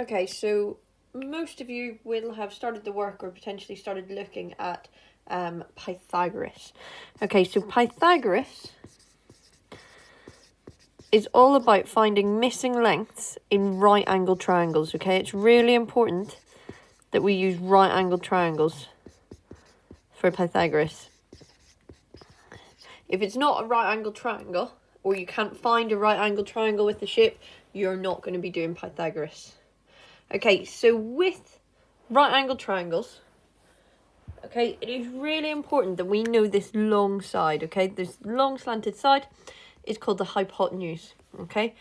Okay, so most of you will have started the work or potentially started looking at Pythagoras. Okay, so Pythagoras is all about finding missing lengths in right-angled triangles, okay? It's really important that we use right-angled triangles for Pythagoras. If it's not a right-angled triangle, or you can't find a right-angled triangle with the shape, you're not going to be doing Pythagoras. Okay, so with right-angled triangles, okay, it is really important that we know this long side, okay? This long slanted side is called the hypotenuse, okay?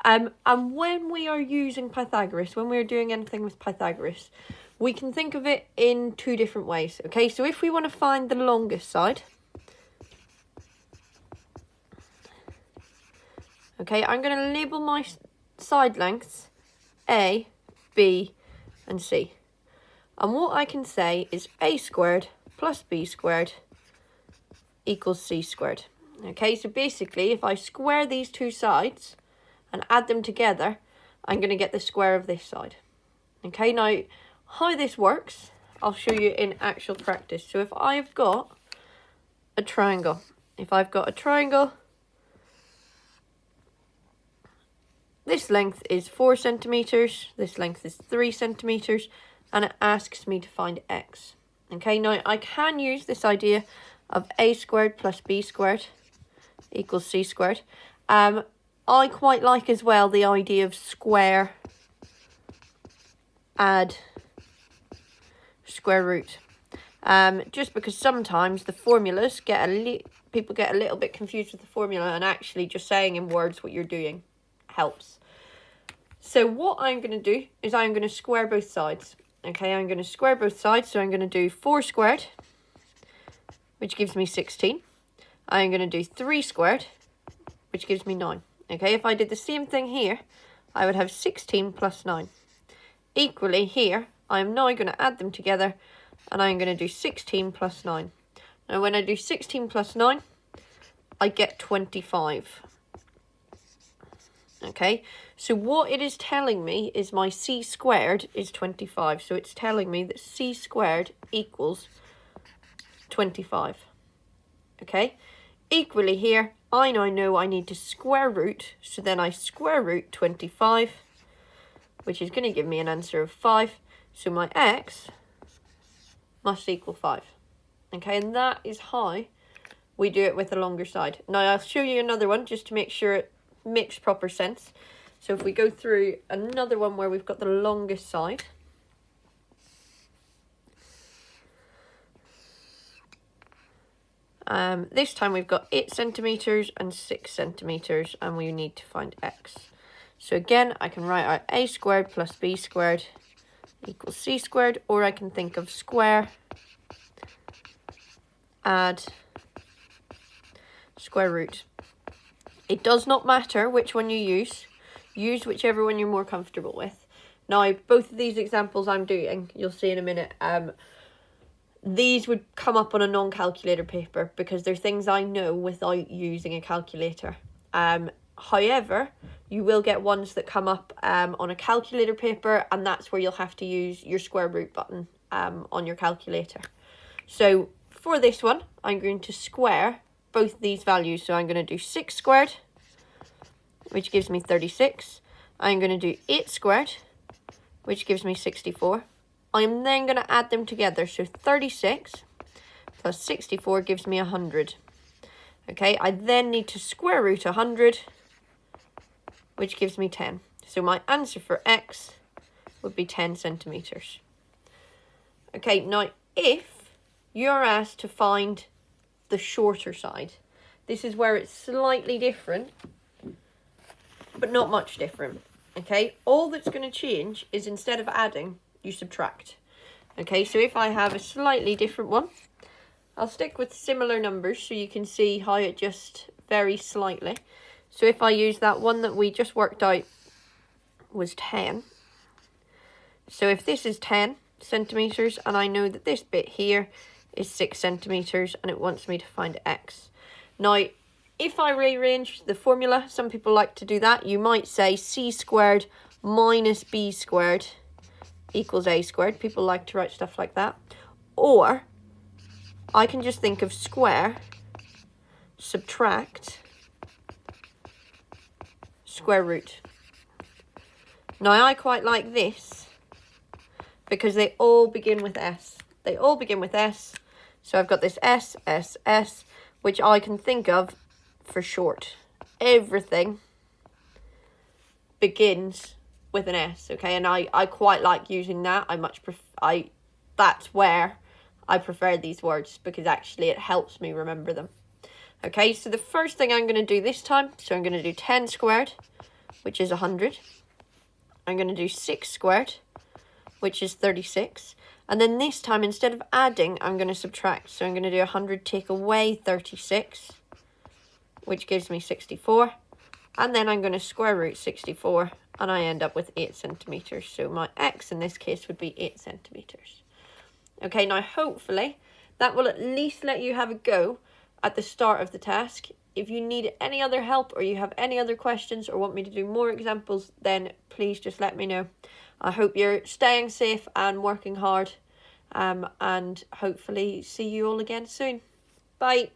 And when we are using Pythagoras, when we're doing anything with Pythagoras, we can think of it in two different ways, okay? So if we want to find the longest side, okay, I'm going to label my side lengths A, B, and C. And what I can say is A squared plus B squared equals C squared. Okay, so basically, if I square these two sides and add them together, I'm going to get the square of this side. Okay, now, how this works, I'll show you in actual practice. So if I've got a triangle, this length is 4 centimetres, this length is 3 centimetres, and it asks me to find x. Okay, now I can use this idea of A squared plus B squared equals C squared. I quite like as well the idea of square, add, square root. Just because sometimes the formulas people get a little bit confused with the formula, and actually just saying in words what you're doing helps. So what I'm going to do is I'm going to square both sides. Okay, I'm going to square both sides, so I'm going to do 4 squared, which gives me 16. I'm going to do 3 squared, which gives me 9. Okay, if I did the same thing here, I would have 16 plus 9. Equally here, I am now going to add them together, and I'm going to do 16 plus 9. Now when I do 16 plus 9, I get 25. Okay, so what it is telling me is my C squared is 25. So it's telling me that C squared equals 25. Okay, equally here, I now know I need to square root. So then I square root 25, which is going to give me an answer of 5. So my x must equal 5. Okay, and that is how we do it with the longer side. Now I'll show you another one just to make sure it makes proper sense. So if we go through another one where we've got the longest side, this time we've got 8 centimetres and 6 centimetres, and we need to find x. So again, I can write out A squared plus B squared equals C squared, or I can think of square, add, square root. It does not matter which one you use. Use whichever one you're more comfortable with. Now, both of these examples I'm doing, you'll see in a minute, these would come up on a non-calculator paper because they're things I know without using a calculator. However, you will get ones that come up on a calculator paper, and that's where you'll have to use your square root button on your calculator. So for this one, I'm going to square both these values. So I'm going to do 6 squared, which gives me 36. I'm going to do 8 squared, which gives me 64. I'm then going to add them together. So 36 plus 64 gives me 100. Okay, I then need to square root 100, which gives me 10. So my answer for x would be 10 centimetres. Okay, now if you're asked to find the shorter side, this is where it's slightly different, but not much different. Okay, all that's going to change is instead of adding, you subtract. Okay, so if I have a slightly different one, I'll stick with similar numbers so you can see how it just varies slightly. So if I use that one that we just worked out was 10. So if this is 10 centimetres and I know that this bit here is 6 centimetres and it wants me to find x. Now, if I rearrange the formula, some people like to do that, you might say c squared minus b squared equals a squared. People like to write stuff like that. Or I can just think of square, subtract, square root. Now I quite like this because they all begin with s. They all begin with s. So I've got this s, s, s, which I can think of for short. Everything begins with an s, okay? And I quite like using that. That's where I prefer these words, because actually it helps me remember them. Okay, so the first thing I'm going to do this time, so I'm going to do 10 squared, which is 100. I'm going to do 6 squared, which is 36. And then this time, instead of adding, I'm going to subtract. So I'm going to do 100 take away 36, which gives me 64. And then I'm going to square root 64, and I end up with 8 centimetres. So my x in this case would be 8 centimetres. Okay, now hopefully that will at least let you have a go at the start of the task. If you need any other help, or you have any other questions, or want me to do more examples, then please just let me know. I hope you're staying safe and working hard, and hopefully see you all again soon. Bye.